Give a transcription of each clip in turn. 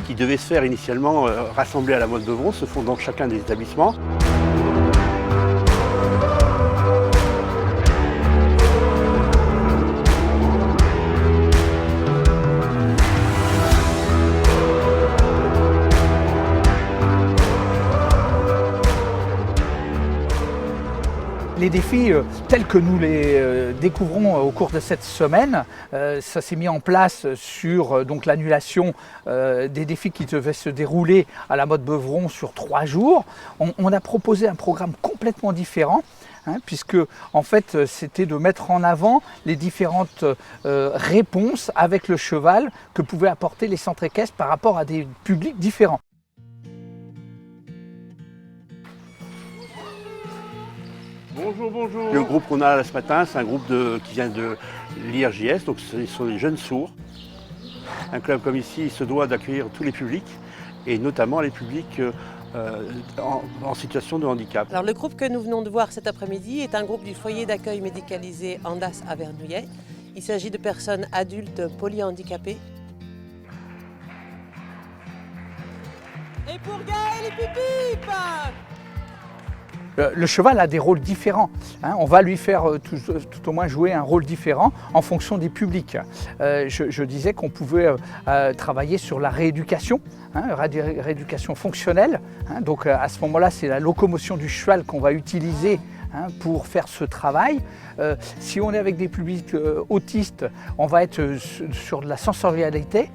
qui devaient se faire initialement rassemblés à la Motte Beuvron se font dans chacun des établissements. Les défis tels que nous les découvrons au cours de cette semaine, ça s'est mis en place sur l'annulation des défis qui devaient se dérouler à la Motte Beuvron sur 3 jours. On a proposé un programme complètement différent. Puisque en fait c'était de mettre en avant les différentes réponses avec le cheval que pouvaient apporter les centres équestres par rapport à des publics différents. Bonjour, bonjour. Le groupe qu'on a ce matin, c'est un groupe qui vient de l'IRJS, donc ce sont des jeunes sourds. Un club comme ici se doit d'accueillir tous les publics, et notamment les publics en situation de handicap. Alors, le groupe que nous venons de voir cet après-midi est un groupe du foyer d'accueil médicalisé Andas à Vernouillet. Il s'agit de personnes adultes polyhandicapées. Et pour Gaël et Pipip! Le cheval a des rôles différents. On va lui faire tout au moins jouer un rôle différent en fonction des publics. Je disais qu'on pouvait travailler sur la rééducation, rééducation fonctionnelle. Donc à ce moment-là, c'est la locomotion du cheval qu'on va utiliser pour faire ce travail. Si on est avec des publics autistes, on va être sur de la sensorialité.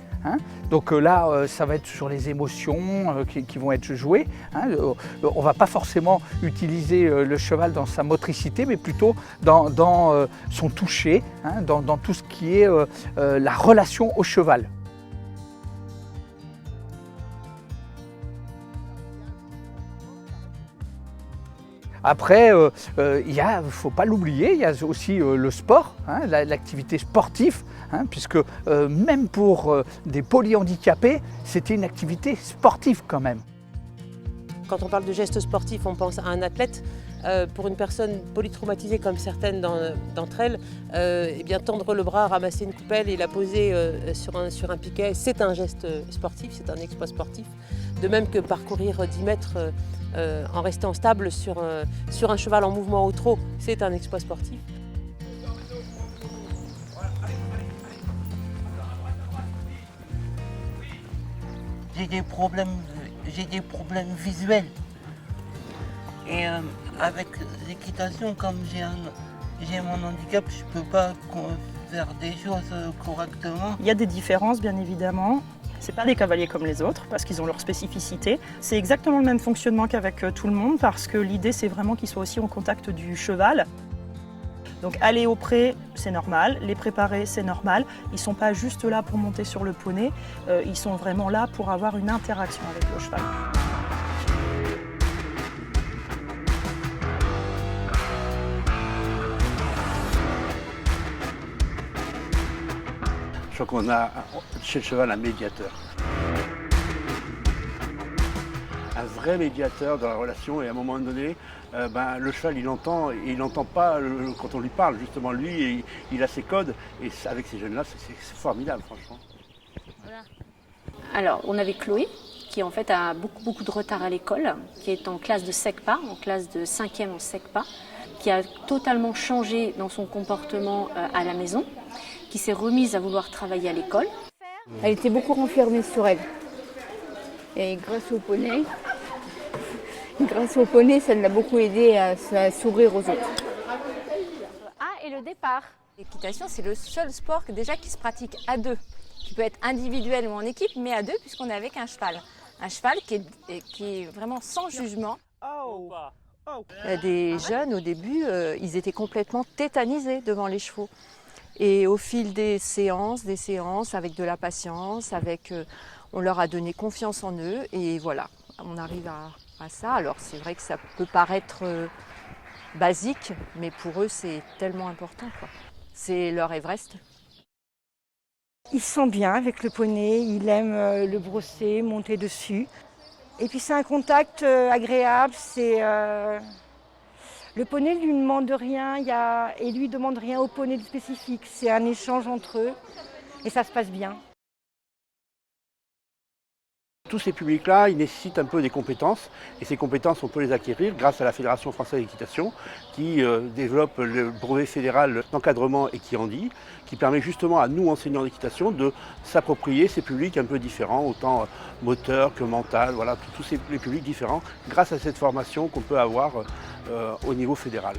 Donc là, ça va être sur les émotions qui vont être jouées. On ne va pas forcément utiliser le cheval dans sa motricité, mais plutôt dans son toucher, dans tout ce qui est la relation au cheval. Après, il ne faut pas l'oublier, il y a aussi le sport, l'activité sportive, puisque même pour des polyhandicapés, c'était une activité sportive quand même. Quand on parle de gestes sportifs, on pense à un athlète. Pour une personne polytraumatisée comme certaines d'entre elles, eh bien, tendre le bras, ramasser une coupelle et la poser sur un piquet, c'est un geste sportif, c'est un exploit sportif. De même que parcourir 10 mètres en restant stable sur un cheval en mouvement au trot, c'est un exploit sportif. J'ai des problèmes visuels. Et avec l'équitation, comme j'ai mon handicap, je ne peux pas faire des choses correctement. Il y a des différences, bien évidemment. Ce pas des cavaliers comme les autres, parce qu'ils ont leur spécificité. C'est exactement le même fonctionnement qu'avec tout le monde, parce que l'idée, c'est vraiment qu'ils soient aussi en contact du cheval. Donc aller au pré, c'est normal. Les préparer, c'est normal. Ils ne sont pas juste là pour monter sur le poney. Ils sont vraiment là pour avoir une interaction avec le cheval. Je crois qu'on a chez le cheval un médiateur. Un vrai médiateur dans la relation, et à un moment donné, le cheval il n'entend pas quand on lui parle, justement lui, il a ses codes, et avec ces jeunes-là, c'est formidable franchement. Voilà. Alors on avait Chloé, qui en fait a beaucoup de retard à l'école, qui est en classe de SECPA, en classe de 5e en SECPA, qui a totalement changé dans son comportement à la maison, qui s'est remise à vouloir travailler à l'école. Elle était beaucoup renfermée sur elle. Et grâce au poney, ça l'a beaucoup aidé à s'ouvrir aux autres. Ah, et le départ. L'équitation, c'est le seul sport qui se pratique à deux, qui peut être individuel ou en équipe, mais à deux, puisqu'on est avec un cheval. Un cheval qui est vraiment sans jugement. Des jeunes, au début, ils étaient complètement tétanisés devant les chevaux. Et au fil des séances, avec de la patience, on leur a donné confiance en eux, et voilà, on arrive à ça. Alors c'est vrai que ça peut paraître basique, mais pour eux c'est tellement important, quoi. C'est leur Everest. Il se sent bien avec le poney, il aime le brosser, monter dessus. Et puis c'est un contact agréable, le poney lui ne demande rien et lui ne demande rien au poney de spécifique. C'est un échange entre eux et ça se passe bien. Tous ces publics-là, ils nécessitent un peu des compétences, et ces compétences, on peut les acquérir grâce à la Fédération française d'équitation, qui développe le brevet fédéral d'encadrement Equiandi, qui permet justement à nous, enseignants d'équitation, de s'approprier ces publics un peu différents, autant moteurs que mental, voilà, tous les publics différents, grâce à cette formation qu'on peut avoir au niveau fédéral.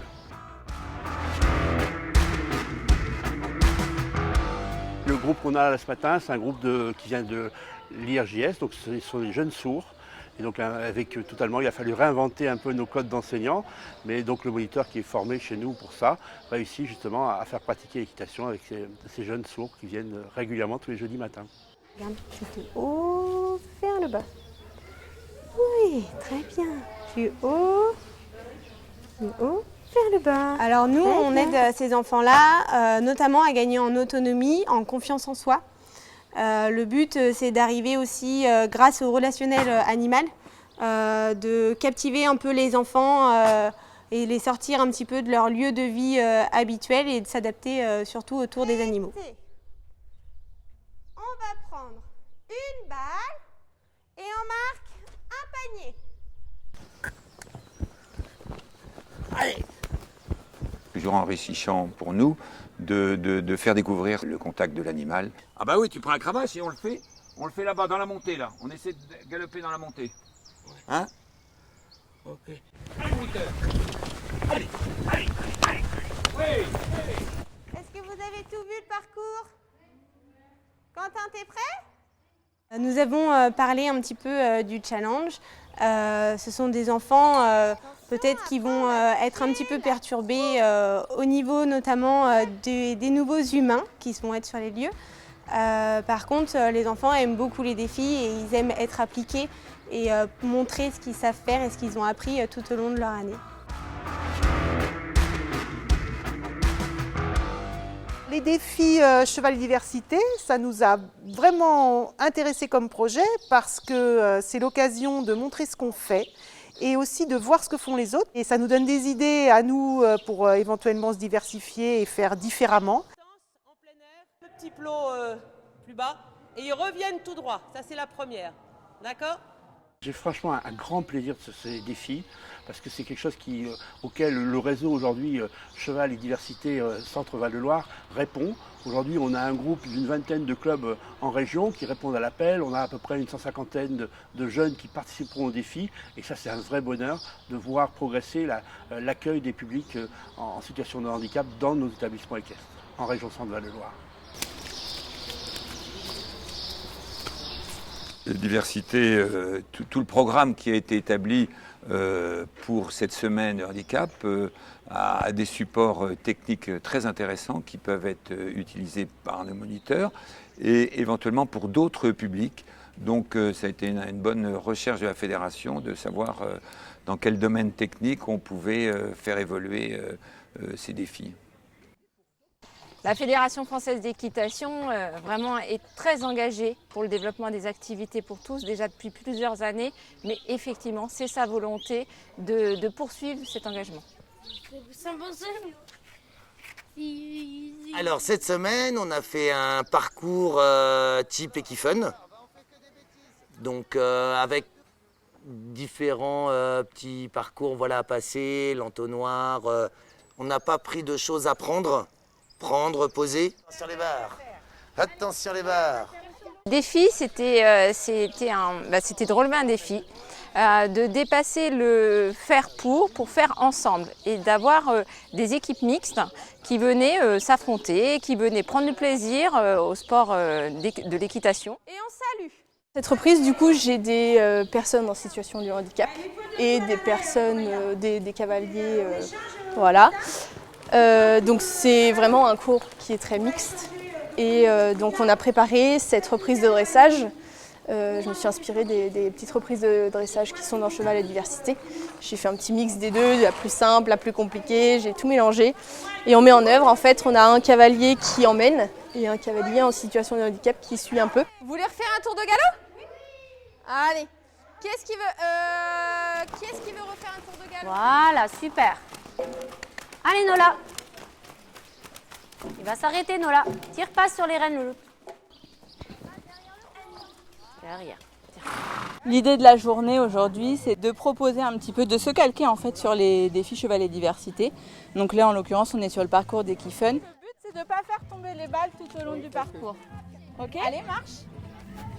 Le groupe qu'on a là ce matin, c'est un groupe qui vient de l'IRJS, donc ce sont des jeunes sourds. Et donc totalement, il a fallu réinventer un peu nos codes d'enseignants, mais donc le moniteur qui est formé chez nous pour ça réussit justement à faire pratiquer l'équitation avec ces jeunes sourds qui viennent régulièrement tous les jeudis matins. Regarde, tu es haut vers le bas. Oui, très bien. Tu es haut vers le bas. Alors nous, on aide ces enfants-là, notamment à gagner en autonomie, en confiance en soi. Le but, c'est d'arriver aussi, grâce au relationnel animal, de captiver un peu les enfants et les sortir un petit peu de leur lieu de vie habituel et de s'adapter surtout autour des animaux. On va prendre une balle et on marque un panier. Allez. Toujours enrichissant pour nous de faire découvrir le contact de l'animal. Ah bah oui, tu prends un cravache et on le fait là-bas dans la montée là. On essaie de galoper dans la montée. Hein? Ok. Allez, moniteur. Allez. Oui. Est-ce que vous avez tout vu le parcours? Quentin, t'es prêt? Nous avons parlé un petit peu du challenge. Ce sont des enfants peut-être qui vont être un petit peu perturbés au niveau notamment des nouveaux humains qui vont être sur les lieux. Par contre, les enfants aiment beaucoup les défis et ils aiment être appliqués et montrer ce qu'ils savent faire et ce qu'ils ont appris tout au long de leur année. Les défis Cheval et Diversité, ça nous a vraiment intéressés comme projet parce que c'est l'occasion de montrer ce qu'on fait et aussi de voir ce que font les autres. Et ça nous donne des idées à nous pour éventuellement se diversifier et faire différemment. En plein air, le petit plot plus bas et ils reviennent tout droit. Ça, c'est la première. D'accord ? J'ai franchement un grand plaisir de ces défis parce que c'est quelque chose auquel le réseau aujourd'hui Cheval et Diversité Centre Val-de-Loire répond. Aujourd'hui, on a un groupe d'une vingtaine de clubs en région qui répondent à l'appel. On a à peu près une 150aine de jeunes qui participeront au défi. Et ça, c'est un vrai bonheur de voir progresser l'accueil des publics en situation de handicap dans nos établissements équestres en région Centre Val-de-Loire. Diversité, tout le programme qui a été établi pour cette semaine de handicap a des supports techniques très intéressants qui peuvent être utilisés par nos moniteurs et éventuellement pour d'autres publics. Donc ça a été une bonne recherche de la fédération de savoir dans quel domaine technique on pouvait faire évoluer ces défis. La Fédération française d'équitation vraiment est très engagée pour le développement des activités pour tous déjà depuis plusieurs années, mais effectivement c'est sa volonté de poursuivre cet engagement. Alors cette semaine on a fait un parcours type Equifun, donc avec différents petits parcours voilà, à passer, l'entonnoir, on n'a pas pris de choses à prendre, poser. Attention les barres, attention les barres. Le défi, c'était de relever un défi, de dépasser le faire pour faire ensemble et d'avoir des équipes mixtes qui venaient s'affronter, qui venaient prendre du plaisir au sport de l'équitation. Et on salue. Cette reprise, du coup, j'ai des personnes en situation de handicap et des personnes, des cavaliers, voilà. Donc c'est vraiment un cours qui est très mixte et donc on a préparé cette reprise de dressage. Je me suis inspirée des petites reprises de dressage qui sont dans Cheval et Diversité. J'ai fait un petit mix des deux, de la plus simple, la plus compliquée, j'ai tout mélangé et on met en œuvre. En fait, on a un cavalier qui emmène et un cavalier en situation de handicap qui suit un peu. Vous voulez refaire un tour de galop? Oui. Allez, qui est-ce qui veut refaire un tour de galop? Voilà, super. Allez Nola. Il va s'arrêter Nola. Tire pas sur les rênes Loulou. Derrière. Tire. L'idée de la journée aujourd'hui, c'est de proposer un petit peu, de se calquer en fait sur les défis cheval et diversité. Donc là, en l'occurrence, on est sur le parcours des Kiffen. Le but, c'est de ne pas faire tomber les balles tout au long du parcours. Ok ? Allez, marche.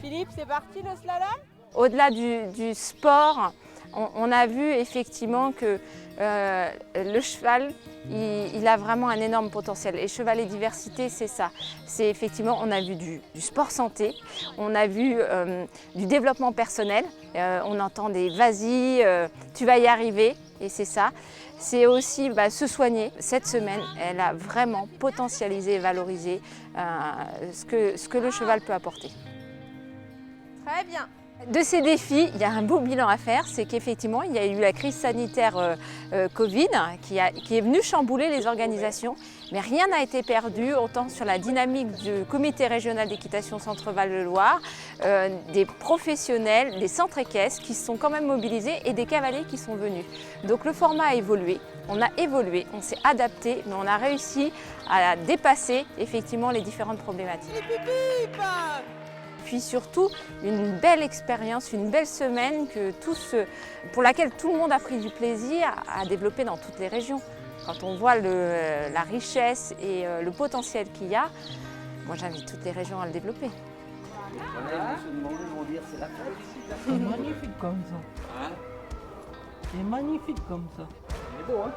Philippe, c'est parti le slalom. Au-delà du sport, on a vu effectivement que le cheval, il a vraiment un énorme potentiel. Et cheval et diversité, c'est ça. C'est effectivement, on a vu du sport santé, on a vu du développement personnel, on entend des vas-y, tu vas y arriver, et c'est ça. C'est aussi se soigner. Cette semaine, elle a vraiment potentialisé et valorisé ce que le cheval peut apporter. Très bien. De ces défis, il y a un beau bilan à faire, c'est qu'effectivement, il y a eu la crise sanitaire Covid qui est venue chambouler les organisations, mais rien n'a été perdu, autant sur la dynamique du comité régional d'équitation Centre-Val de Loire, des professionnels, des centres équestres qui se sont quand même mobilisés et des cavaliers qui sont venus. Donc le format a évolué, on s'est adapté, mais on a réussi à dépasser effectivement les différentes problématiques. Puis surtout, une belle expérience, une belle semaine pour laquelle tout le monde a pris du plaisir à développer dans toutes les régions. Quand on voit la richesse et le potentiel qu'il y a, moi j'invite toutes les régions à le développer. C'est magnifique comme ça. C'est magnifique comme ça. C'est beau, hein?